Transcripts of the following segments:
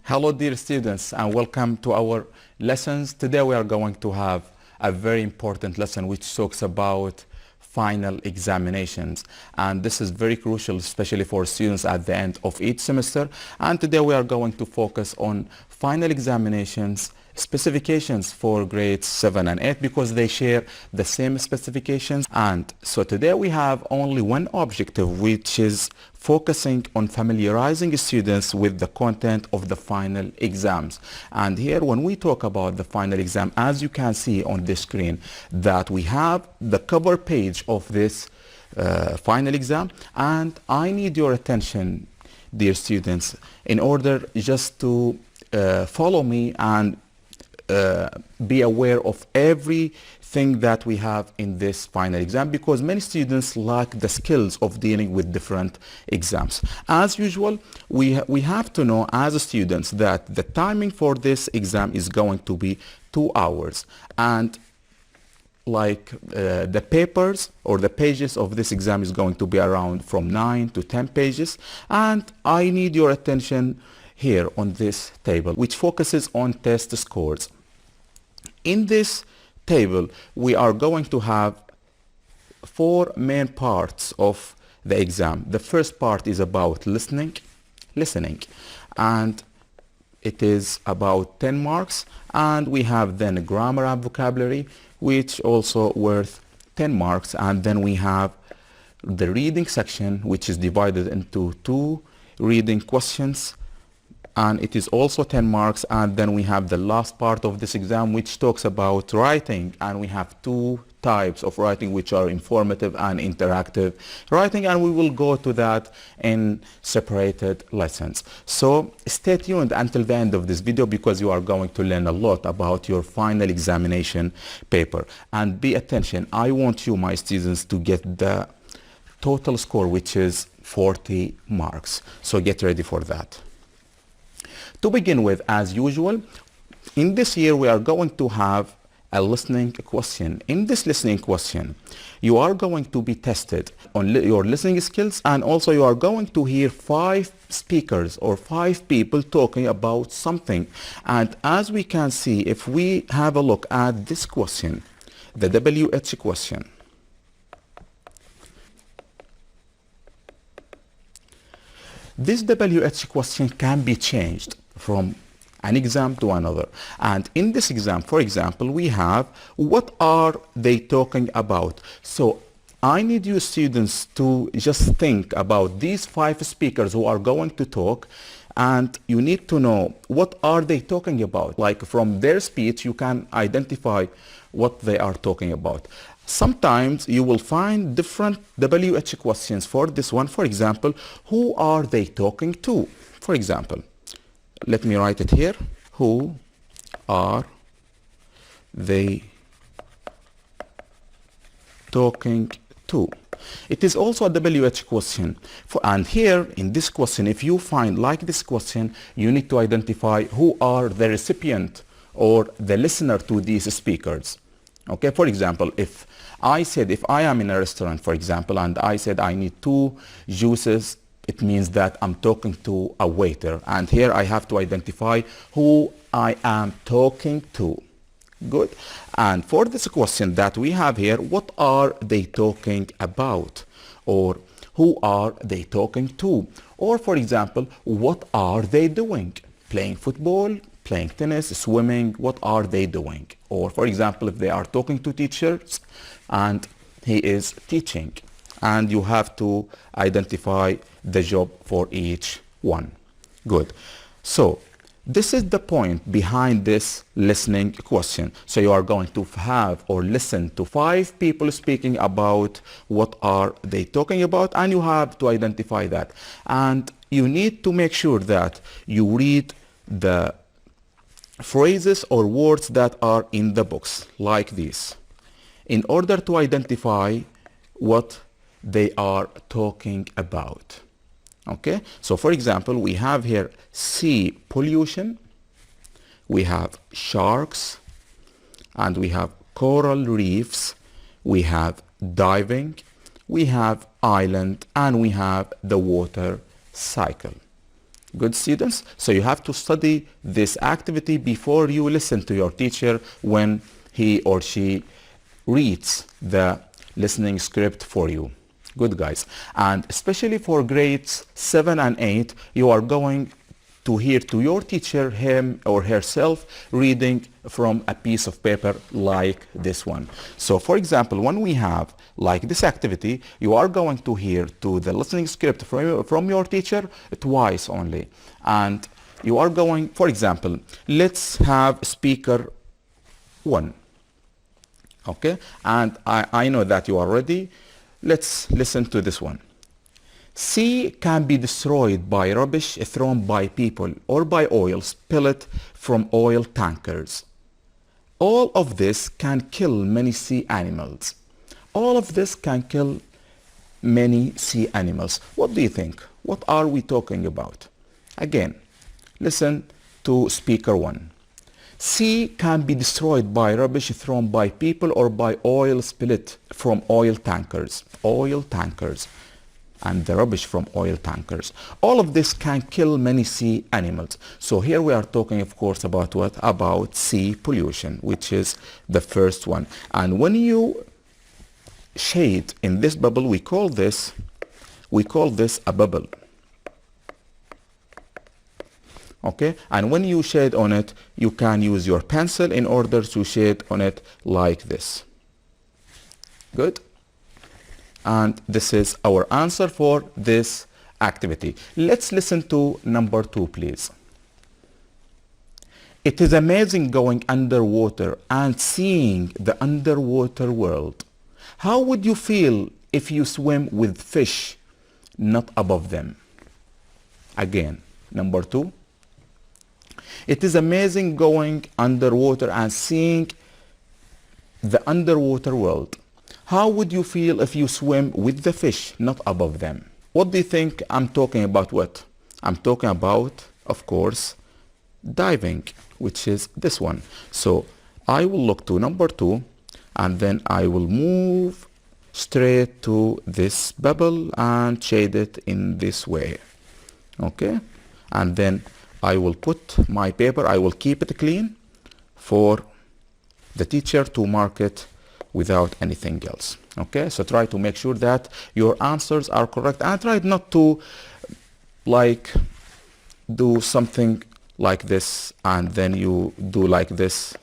Hello dear students, and welcome to our lessons. Today we are going to have a very important lesson which talks about final examinations, and this is very crucial especially for students at the end of each semester. And today we are going to focus on final examinations specifications for grades 7 and 8 because they share the same specifications. And so today we have only one objective, which is focusing on familiarizing students with the content of the final exams. And here when we talk about the final exam, as you can see on the screen, that we have the cover page of this final exam, and I need your attention, dear students, in order just to follow me and be aware of everything that we have in this final exam, because many students lack the skills of dealing with different exams. As usual, we have to know as students that the timing for this exam is going to be 2 hours, and like the papers or the pages of this exam is going to be around from 9 to 10 pages. And I need your attention here on this table, which focuses on test scores. In this table, we are going to have 4 main parts of the exam. The first part is about listening, and it is about 10 marks. And we have then grammar and vocabulary, which also worth 10 marks. And then we have the reading section, which is divided into 2 reading questions, and it is also 10 marks. And then we have the last part of this exam, which talks about writing, and we have 2 types of writing, which are informative and interactive writing, and we will go to that in separated lessons. So stay tuned until the end of this video, because you are going to learn a lot about your final examination paper. And be attention, I want you, my students, to get the total score, which is 40 marks. So get ready for that. To begin with, as usual, in this year we are going to have a listening question. In this listening question, you are going to be tested on your listening skills, and also you are going to hear 5 speakers or 5 people talking about something. And as we can see, if we have a look at this question, the WH question, this WH question can be changed from an exam to another. And in this exam, for example, we have what are they talking about. So I need you students to just think about these 5 speakers who are going to talk, and you need to know what are they talking about. Like from their speech, you can identify what they are talking about. Sometimes you will find different WH questions for this one. For example, who are they talking to? For example, let me write it here. Who are they talking to? It is also a WH question. And here in this question, if you find like this question, you need to identify who are the recipient or the listener to these speakers. Okay, for example, if I am in a restaurant, for example, and I said I need 2 juices, it means that I'm talking to a waiter. And here I have to identify who I am talking to. Good. And for this question that we have here, what are they talking about? Or who are they talking to? Or for example, what are they doing? Playing football, playing tennis, swimming, what are they doing? Or for example, if they are talking to teachers and he is teaching, and you have to identify the job for each one. Good. So this is the point behind this listening question. So you are going to have or listen to 5 people speaking about what are they talking about, and you have to identify that. And you need to make sure that you read the phrases or words that are in the books like this, in order to identify what they are talking about. Okay, so for example, we have here sea pollution, we have sharks, and we have coral reefs, we have diving, we have island, and we have the water cycle. Good students? So you have to study this activity before you listen to your teacher when he or she reads the listening script for you. Good guys. And especially for grades 7 and 8, you are going to hear to your teacher, him or herself, reading from a piece of paper like this one. So for example, when we have like this activity, you are going to hear to the listening script from your teacher twice only. And you are going, for example, let's have speaker 1. Okay, and I know that you are ready. Let's listen to this one. Sea can be destroyed by rubbish thrown by people or by oil spilled from oil tankers. All of this can kill many sea animals. All of this can kill many sea animals. What do you think? What are we talking about? Again, listen to speaker 1. Sea can be destroyed by rubbish thrown by people or by oil spilled from oil tankers. Oil tankers. And the rubbish from oil tankers. All of this can kill many sea animals. So here we are talking, of course, about what? About sea pollution, which is the first one. And when you shade in this bubble, we call this a bubble. Okay, and when you shade on it, you can use your pencil in order to shade on it like this. Good. And this is our answer for this activity. Let's listen to number 2, please. It is amazing going underwater and seeing the underwater world. How would you feel if you swim with fish not above them? Again, number 2. It is amazing going underwater and seeing the underwater world. How would you feel if you swim with the fish, not above them? What do you think I'm talking about? What? I'm talking about, of course, diving, which is this one. So I will look to number 2, and then I will move straight to this bubble and shade it in this way. Okay? And then I will put my paper, I will keep it clean for the teacher to mark it without anything else. Okay, so try to make sure that your answers are correct, and try not to like do something like this and then you do like this.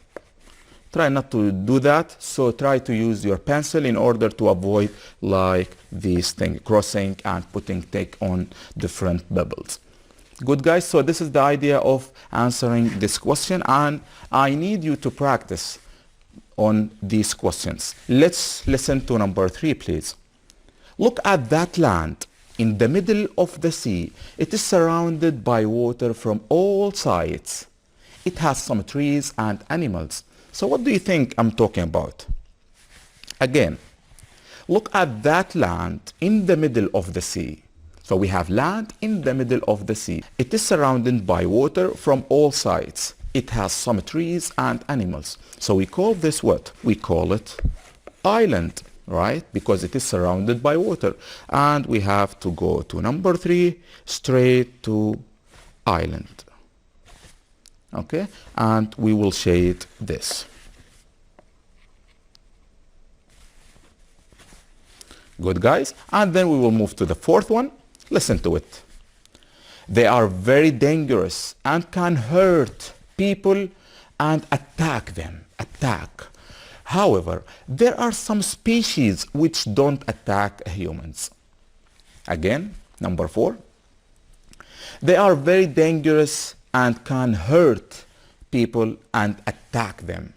Try not to do that. So try to use your pencil in order to avoid like these things, crossing and putting take on different bubbles. Good guys, so this is the idea of answering this question, and I need you to practice on these questions. Let's listen to number 3, please. Look at that land in the middle of the sea. It is surrounded by water from all sides. It has some trees and animals. So what do you think I'm talking about? Again, look at that land in the middle of the sea. So we have land in the middle of the sea. It is surrounded by water from all sides. It has some trees and animals. So we call this what? We call it island, right? Because it is surrounded by water. And we have to go to number 3, straight to island. Okay? And we will shade this. Good guys? And then we will move to the 4th one. Listen to it. They are very dangerous and can hurt people and attack them. However, there are some species which don't attack humans. Again, number 4. They are very dangerous and can hurt people and attack them.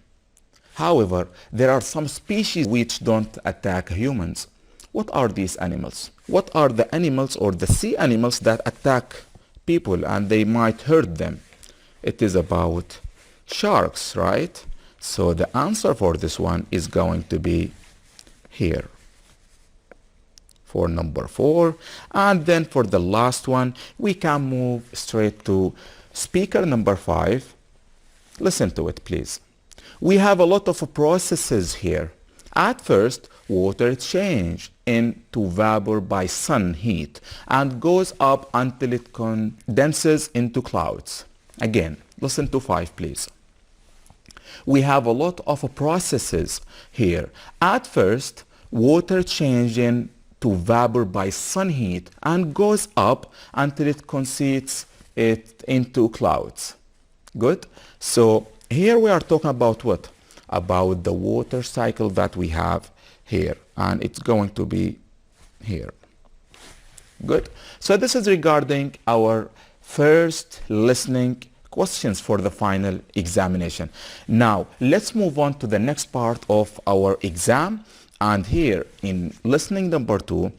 However, there are some species which don't attack humans. What are these animals? What are the animals or the sea animals that attack people and they might hurt them? It is about sharks, right? So the answer for this one is going to be here for number 4. And then for the last one, we can move straight to speaker number 5. Listen to it, please. We have a lot of processes here. At first, water changes into vapor by sun heat and goes up until it condenses into clouds. Again, listen to 5, please. We have a lot of processes here. At first, water changes to vapor by sun heat and goes up until it condenses it into clouds. Good? So here we are talking about what? About the water cycle that we have here, and it's going to be here. Good? So this is regarding our first listening questions for the final examination. Now let's move on to the next part of our exam, and here in listening number 2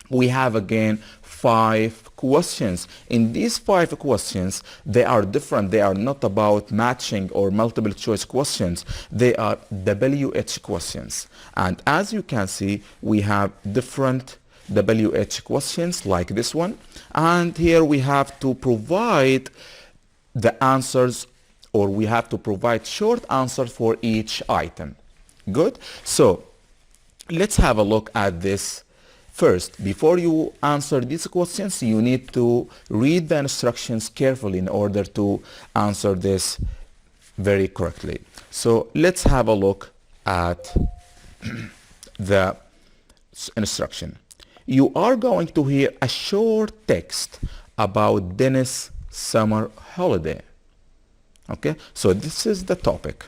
we have again 5 questions. In these 5 questions, they are different. They are not about matching or multiple choice questions. They are WH questions. And as you can see, we have different WH questions like this one. And here we have to provide the answers, or we have to provide short answers for each item. Good? So let's have a look at this. First, before you answer these questions, you need to read the instructions carefully in order to answer this very correctly. So let's have a look at the instruction. You are going to hear a short text about Dennis' summer holiday. Okay, so this is the topic.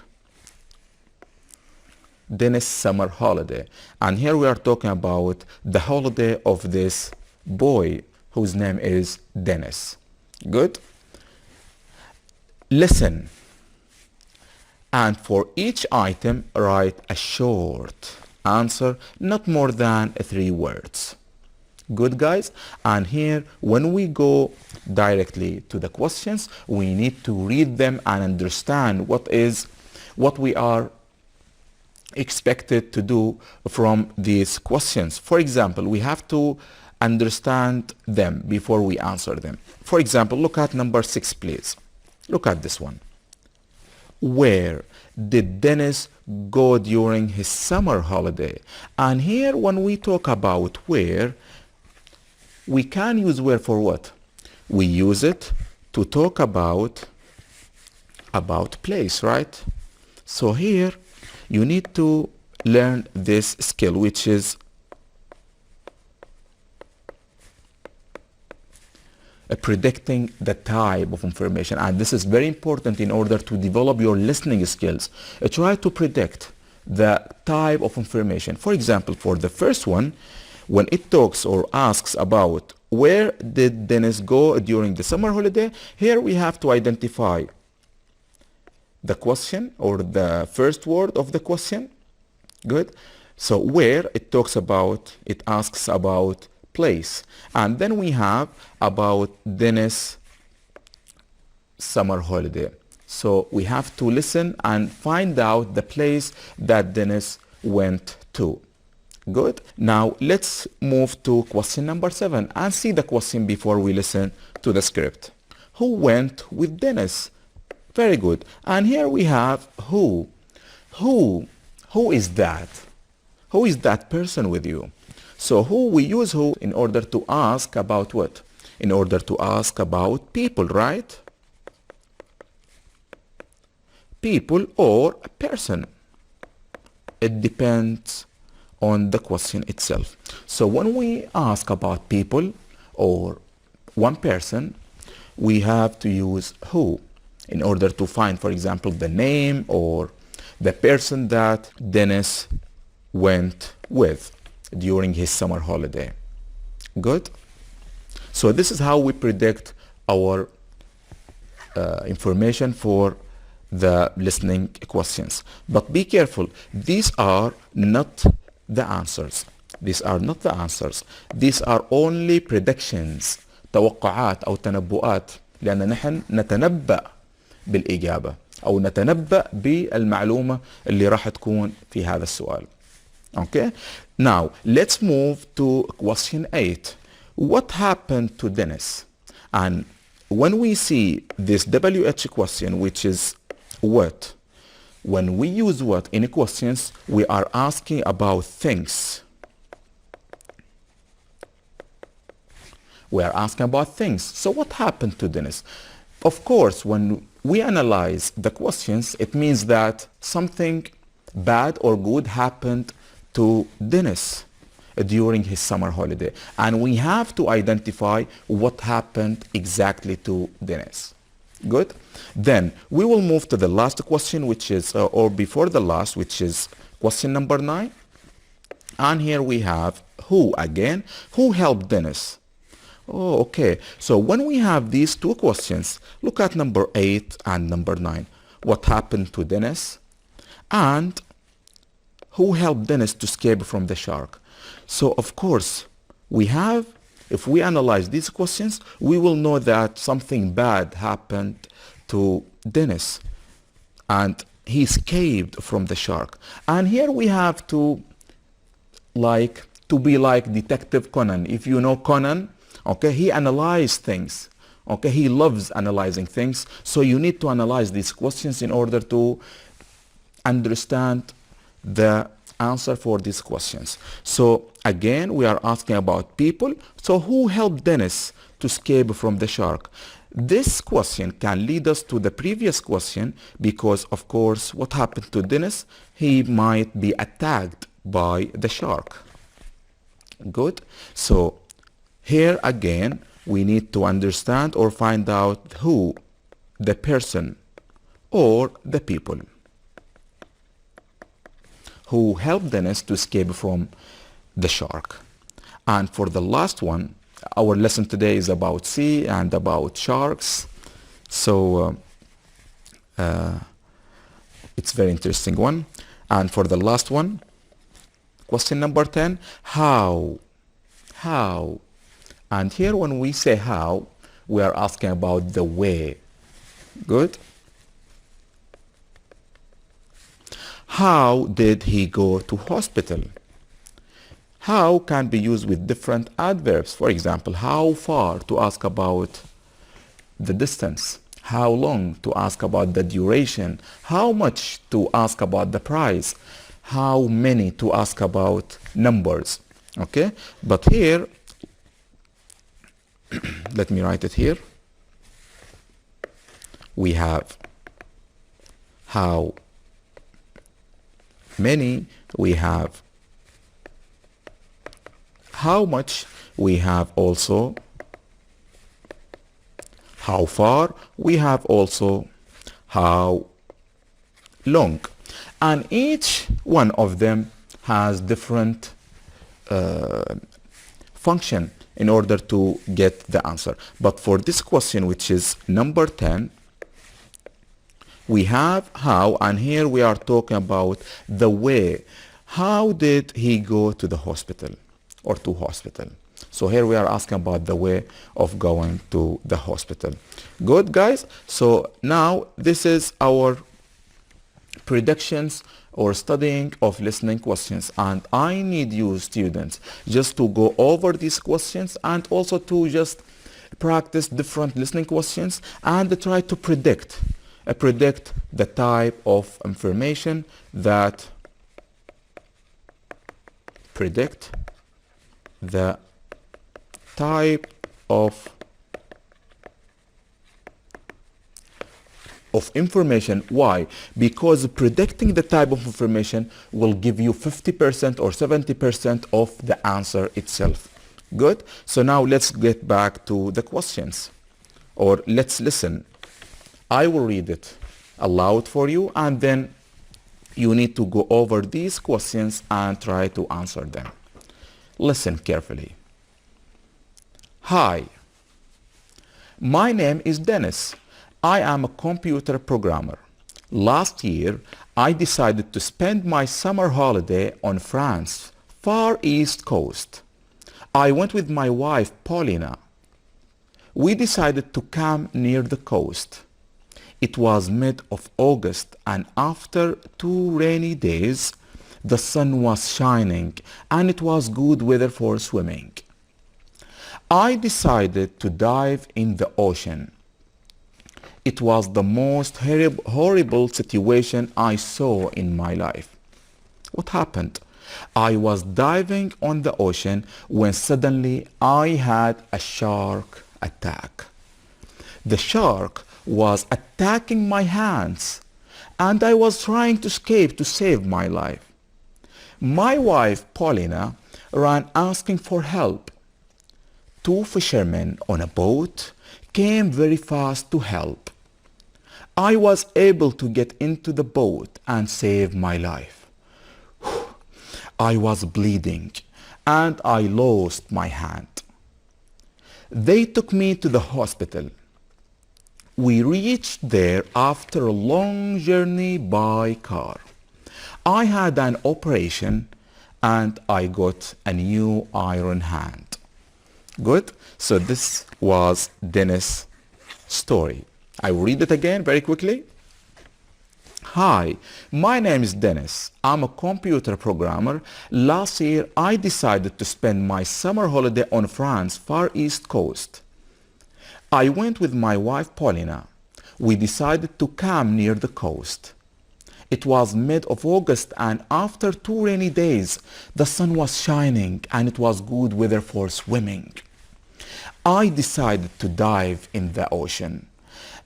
Dennis' summer holiday, and here we are talking about the holiday of this boy whose name is Dennis. Good? Listen, and for each item write a short answer, not more than 3 words. Good, guys? And here when we go directly to the questions, we need to read them and understand what we are expected to do from these questions. For example, we have to understand them before we answer them. For example, look at number 6, please. Look at this one. Where did Dennis go during his summer holiday? And here when we talk about where, we can use where for what? We use it to talk about place, right? So here you need to learn this skill, which is predicting the type of information. And this is very important in order to develop your listening skills. Try to predict the type of information. For example, for the first one, when it talks or asks about where did Dennis go during the summer holiday, here we have to identify the question or the first word of the question. Good. So where, it talks about, it asks about place, and then we have about Dennis summer holiday. So we have to listen and find out the place that Dennis went to. Good. Now let's move to question number 7 and see the question before we listen to the script. Who went with Dennis? Very good. And here we have who. Who is that? Who is that person with you? So who, we use who in order to ask about what? In order to ask about people, right? People or a person. It depends on the question itself. So when we ask about people or one person, we have to use who in order to find, for example, the name or the person that Dennis went with during his summer holiday. Good? So this is how we predict our information for the listening questions. But be careful, these are not the answers. These are not the answers. These are only predictions, توقعات أو تنبؤات، لأن نحن نتنبأ بالإجابة أو نتنبأ بالمعلومة اللي راح تكون في هذا السؤال. Okay? Now, let's move to question 8. What happened to Dennis? And when we see this WH question, which is what, when we use what in questions, we are asking about things. We are asking about things. So what happened to Dennis? Of course, when we analyze the questions, it means that something bad or good happened to Dennis during his summer holiday. And we have to identify what happened exactly to Dennis. Good? Then we will move to the last question, which is, or before the last, which is question number 9. And here we have who again. Who helped Dennis? Oh, okay. So when we have these two questions, look at number 8 and number 9. What happened to Dennis? And who helped Dennis to escape from the shark? So of course, we have, if we analyze these questions, we will know that something bad happened to Dennis and he escaped from the shark. And here we have to be like Detective Conan. If you know Conan, okay, he analyzed things. Okay, he loves analyzing things. So you need to analyze these questions in order to understand the answer for these questions. So again, we are asking about people. So who helped Dennis to escape from the shark? This question can lead us to the previous question because, of course, what happened to Dennis? He might be attacked by the shark. Good. So here again, we need to understand or find out who, the person or the people who helped Dennis to escape from the shark. And for the last one, our lesson today is about sea and about sharks. So it's a very interesting one. And for the last one, question number 10, how? And here when we say how, we are asking about the way. Good? How did he go to hospital? How can be used with different adverbs. For example, how far to ask about the distance. How long to ask about the duration. How much to ask about the price. How many to ask about numbers. Okay? But here, let me write it here. We have how many, we have how much, we have also how far, we have also how long. And each one of them has different function in order to get the answer. But for this question, which is number 10, we have how, and here we are talking about the way. How did he go to the hospital or to hospital? So here we are asking about the way of going to the hospital. Good, guys? So now this is our predictions or studying of listening questions, and I need you students just to go over these questions and also to just practice different listening questions and try to predict the type of information that predict the type of information. Why? Because predicting the type of information will give you 50% or 70% of the answer itself. Good? So now let's get back to the questions, or let's listen. I will read it aloud for you, and then you need to go over these questions and try to answer them. Listen carefully. Hi, my name is Dennis. I am a computer programmer. Last year, I decided to spend my summer holiday on France's far east coast. I went with my wife, Paulina. We decided to camp near the coast. It was mid of August, and after 2 rainy days, the sun was shining and it was good weather for swimming. I decided to dive in the ocean. It was the most horrible situation I saw in my life. What happened? I was diving on the ocean when suddenly I had a shark attack. The shark was attacking my hands, and I was trying to escape to save my life. My wife, Paulina, ran asking for help. Two fishermen on a boat came very fast to help. I was able to get into the boat and save my life. I was bleeding and I lost my hand. They took me to the hospital. We reached there after a long journey by car. I had an operation and I got a new iron hand. Good? So this was Dennis' story. I will read it again very quickly. Hi, my name is Dennis. I'm a computer programmer. Last year, I decided to spend my summer holiday on France's Far East coast. I went with my wife Paulina. We decided to camp near the coast. It was mid of August and after 2 rainy days, the sun was shining and it was good weather for swimming. I decided to dive in the ocean.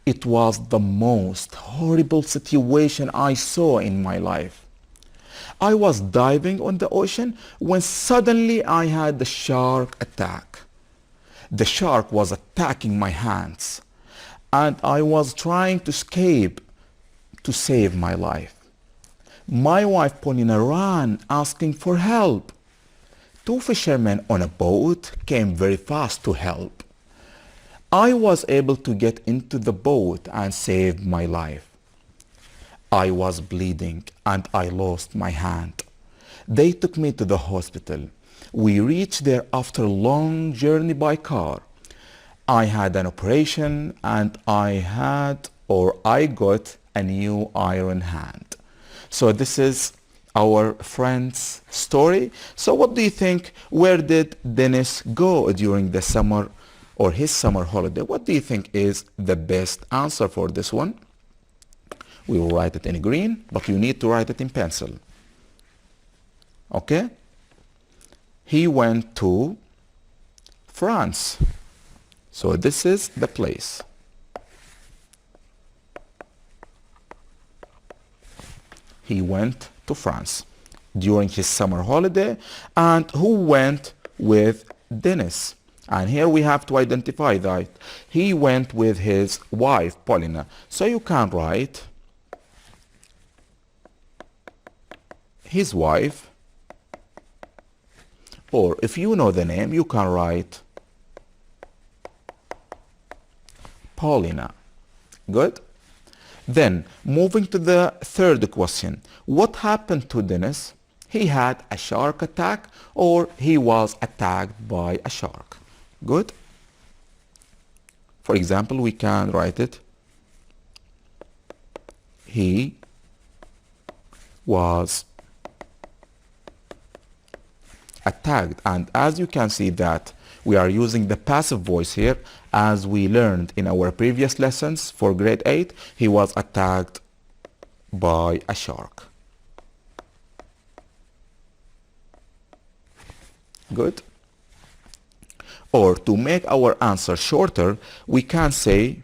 It was the most horrible situation I saw in my life. I was diving on the ocean when suddenly I had the shark attack. The shark was attacking my hands and I was trying to escape to save my life. My wife Paulina ran asking for help. Two fishermen on a boat came very fast to help. I was able to get into the boat and saved my life. I was bleeding and I lost my hand. They took me to the hospital. We reached there after a long journey by car. I had an operation and I got a new iron hand. So this is our friend's story. So what do you think? Where did Dennis go during the summer or his summer holiday? What do you think is the best answer for this one? We will write it in green, but you need to write it in pencil. Okay? He went to France. So this is the place. He went to France during his summer holiday. And who went with Dennis? And here we have to identify that he went with his wife Paulina. So you can write his wife, or if you know the name, you can write Paulina. Good? Then, moving to the third question. What happened to Dennis? He had a shark attack or he was attacked by a shark. Good? For example, we can write it. He was attacked. And as you can see that we are using the passive voice here, as we learned in our previous lessons for grade 8, he was attacked by a shark. Good? Or to make our answer shorter, we can say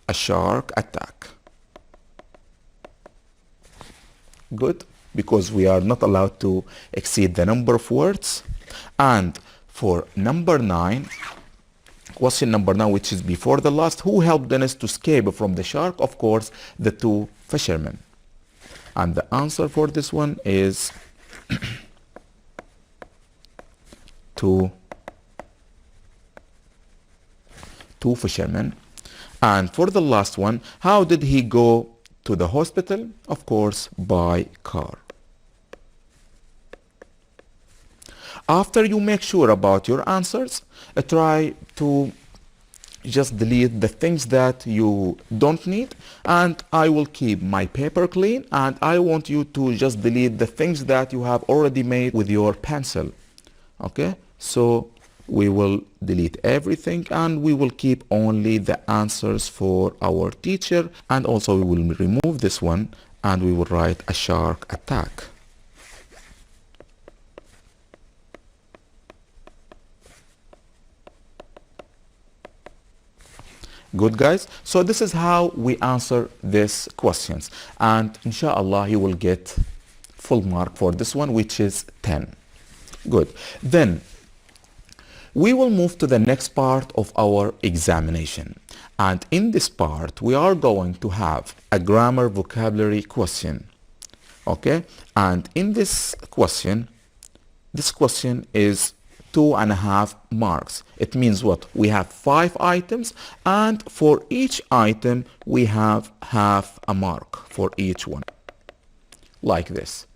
a shark attack. Good? Because we are not allowed to exceed the number of words. And for number 9, question number 9, which is before the last, who helped Dennis to escape from the shark? Of course, the two fishermen. And the answer for this one is two fishermen. And for the last one, how did he go to the hospital? Of course, by car. After you make sure about your answers, try to just delete the things that you don't need, and I will keep my paper clean, and I want you to just delete the things that you have already made with your pencil. Okay, so we will delete everything and we will keep only the answers for our teacher, and also we will remove this one and we will write a shark attack. Good, guys? So this is how we answer these questions, and inshallah you will get full mark for this one, which is 10. Good. Then we will move to the next part of our examination, and in this part we are going to have a grammar vocabulary question. Okay, and in this question is 2.5 marks. It means what? We have 5 items, and for each item we have half a mark for each one, like this.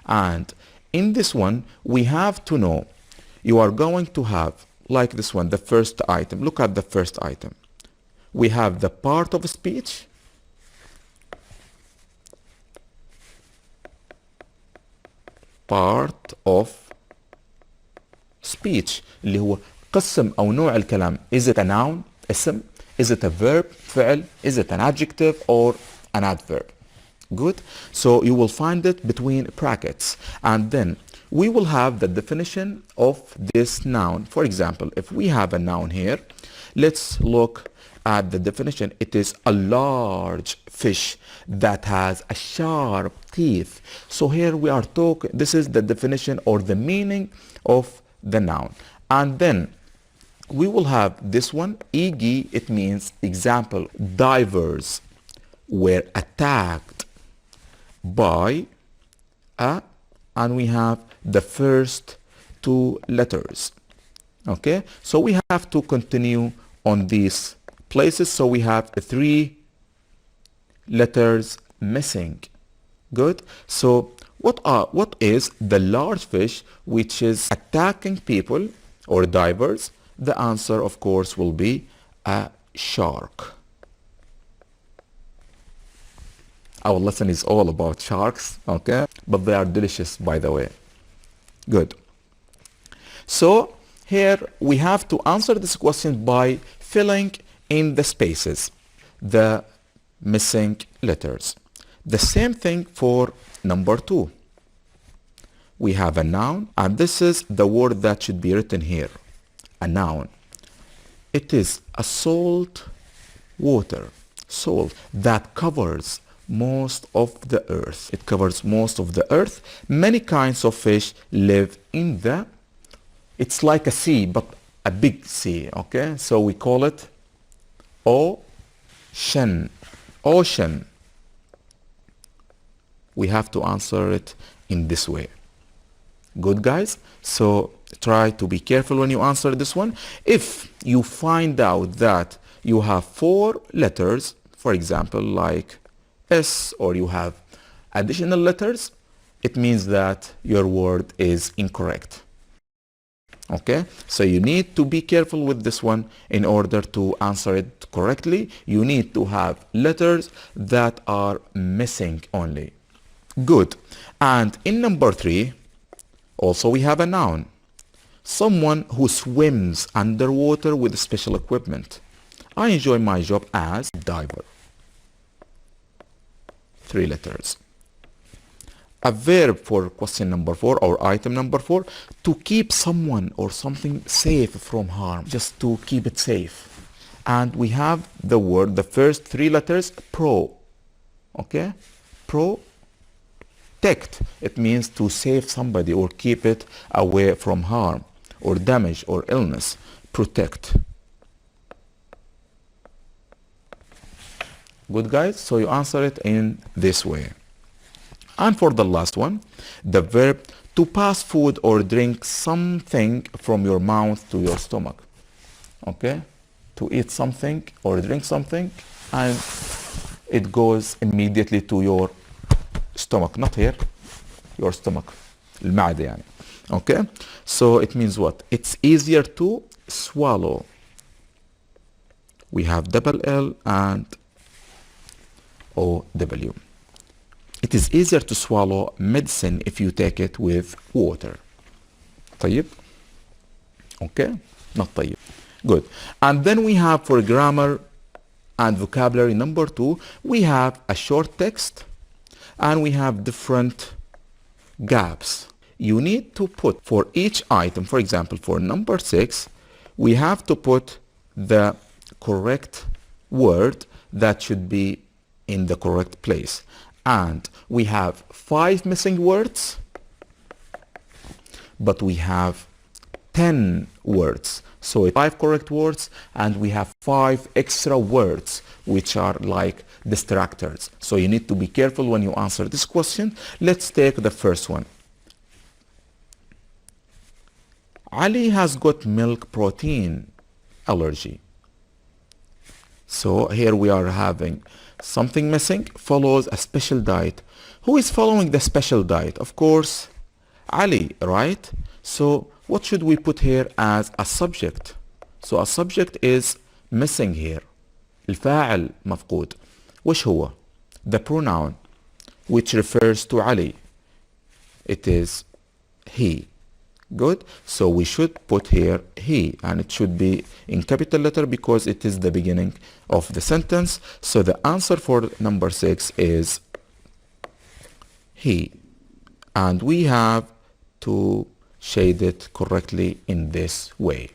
And in this one we have to know, you are going to have, like this one, the first item. Look at the first item. We have the part of speech, part of speech اللي هو قسم أو نوع الكلام. Is it a noun, اسم? Is it a verb, فعل? Is it an adjective or an adverb? Good. So you will find it between brackets, and then we will have the definition of this noun. For example, if we have a noun here, let's look at the definition. It is a large fish that has a sharp teeth. So here we are talking, this is the definition or the meaning of the noun. And then we will have this one, e.g. it means example, divers were attacked by a, and we have the first 2 letters. Okay, so we have to continue on these places. So we have 3 letters missing. Good. So what is the large fish which is attacking people or divers? The answer, of course, will be a shark. Our lesson is all about sharks, okay? But they are delicious, by the way. Good. So here we have to answer this question by filling in the spaces, the missing letters. The same thing for number 2. We have a noun, and this is the word that should be written here. A noun. It is a salt water. Salt that covers most of the earth. It covers most of the earth. Many kinds of fish live in the, it's like a sea, but a big sea, okay? So we call it ocean. Ocean. We have to answer it in this way. Good, guys? So try to be careful when you answer this one. If you find out that you have 4 letters, for example, like S, or you have additional letters, it means that your word is incorrect. Okay, so you need to be careful with this one. In order to answer it correctly, you need to have letters that are missing only. Good. And in number 3, also we have a noun. Someone who swims underwater with special equipment. I enjoy my job as diver. 3 letters. A verb for question number 4 or item number 4, to keep someone or something safe from harm, just to keep it safe. And we have the word, the first 3 letters, pro. Okay? Protect. It means to save somebody or keep it away from harm or damage or illness. Protect. Good, guys? So you answer it in this way. And for the last one, the verb to pass food or drink something from your mouth to your stomach. Okay? To eat something or drink something and it goes immediately to your stomach. Not here, your stomach. المعدة يعني. Okay? So it means what? It's easier to swallow. We have double L and OW. It is easier to swallow medicine if you take it with water. طيب. Okay. not طيب. Good. And then we have for grammar and vocabulary number 2, we have a short text and we have different gaps. You need to put for each item, for example, for number 6, we have to put the correct word that should be in the correct place. And we have 5 missing words, but we have 10 words. So 5 correct words and we have 5 extra words which are like distractors. So you need to be careful when you answer this question. Let's take the first one. Ali has got milk protein allergy. So here we are having something missing follows a special diet. Who is following the special diet? Of course, Ali, right? So what should we put here as a subject? So a subject is missing here. الفاعل مفقود. وش هو? The pronoun which refers to Ali. It is he. Good. So we should put here he, and it should be in capital letter because it is the beginning of the sentence. So the answer for number 6 is he. And we have to shade it correctly in this way.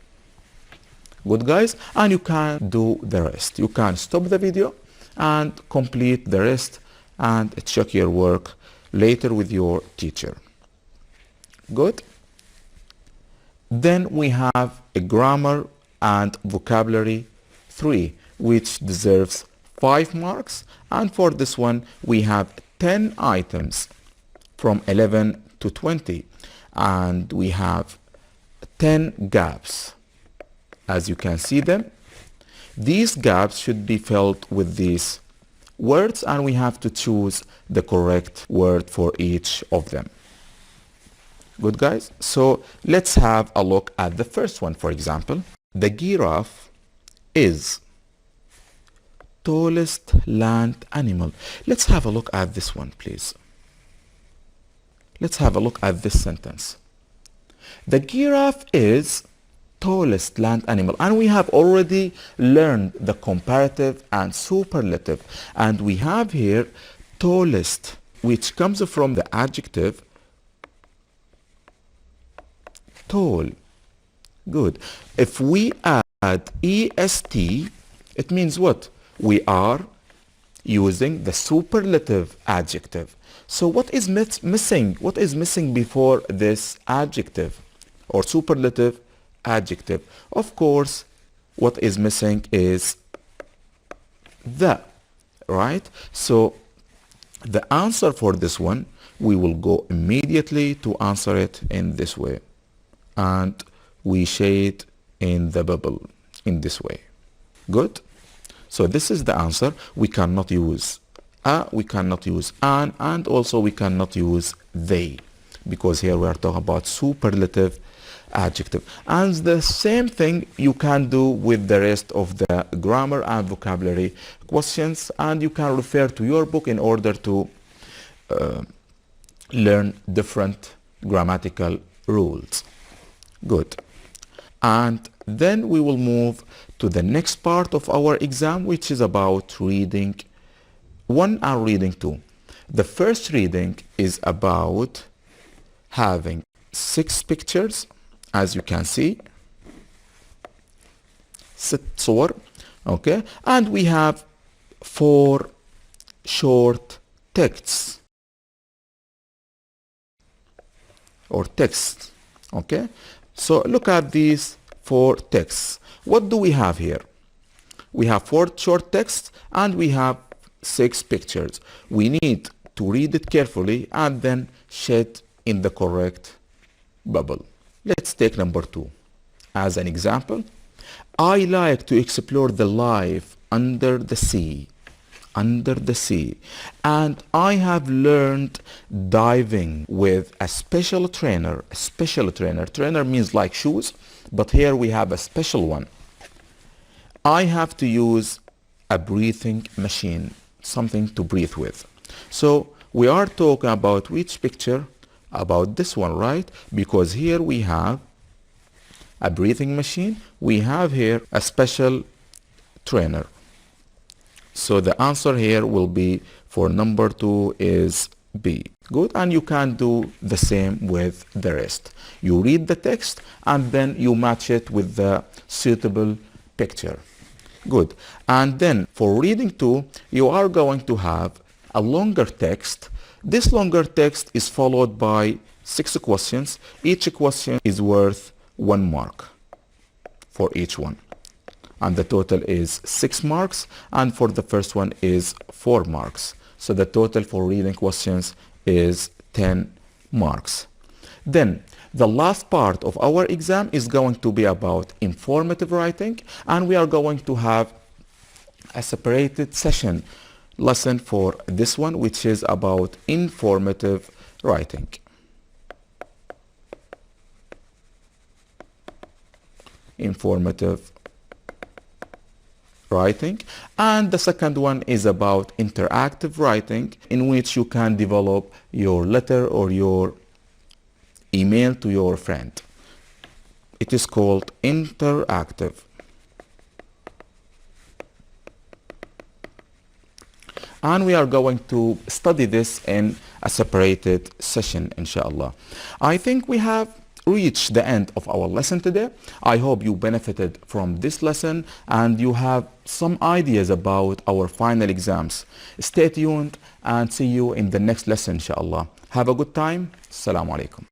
Good, guys? And you can do the rest. You can stop the video and complete the rest and check your work later with your teacher. Good? Then we have a grammar and vocabulary 3, which deserves 5 marks. And for this one, we have 10 items from 11 to 20. And we have 10 gaps. As you can see them, these gaps should be filled with these words, and we have to choose the correct word for each of them. Good, guys? So let's have a look at the first one. For example, the giraffe is tallest land animal. Let's have a look at this one, please. Let's have a look at this sentence. The giraffe is tallest land animal, and we have already learned the comparative and superlative, and we have here tallest, which comes from the adjective tall. Good. If we add est, it means what? We are using the superlative adjective. So what is missing? What is missing before this adjective or superlative adjective? Of course, what is missing is the, right? So the answer for this one, we will go immediately to answer it in this way. And we shade in the bubble in this way. Good? So this is the answer. We cannot use a, we cannot use an, and also we cannot use they, because here we are talking about superlative adjective. And the same thing you can do with the rest of the grammar and vocabulary questions, and you can refer to your book in order to learn different grammatical rules. Good. And then we will move to the next part of our exam, which is about reading 1 and reading 2. The first reading is about having 6 pictures, as you can see. 6 صور, okay? And we have 4 short texts or texts, okay? So look at these 4 texts. What do we have here? We have 4 short texts and we have 6 pictures. We need to read it carefully and then shade in the correct bubble. Let's take number 2 as an example. I like to explore the life under the sea. Under the sea. And I have learned diving with a special trainer. A special trainer. Trainer means like shoes, but here we have a special one. I have to use a breathing machine, something to breathe with. So we are talking about which picture? About this one, right? Because here we have a breathing machine, we have here a special trainer. So the answer here will be for number 2 is B. Good, and you can do the same with the rest. You read the text and then you match it with the suitable picture. Good, and then for reading 2, you are going to have a longer text. This longer text is followed by 6 questions. Each question is worth 1 mark for each one. And the total is 6 marks, and for the first one is 4 marks. So the total for reading questions is 10 marks. Then the last part of our exam is going to be about informative writing, and we are going to have a separated session lesson for this one, which is about informative writing. Informative writing. And the second one is about interactive writing, in which you can develop your letter or your email to your friend. It is called interactive. And we are going to study this in a separated session, inshallah. I think we have reached the end of our lesson today. I hope you benefited from this lesson and you have some ideas about our final exams. Stay tuned and see you in the next lesson, inshallah. Have a good time. Assalamu alaikum.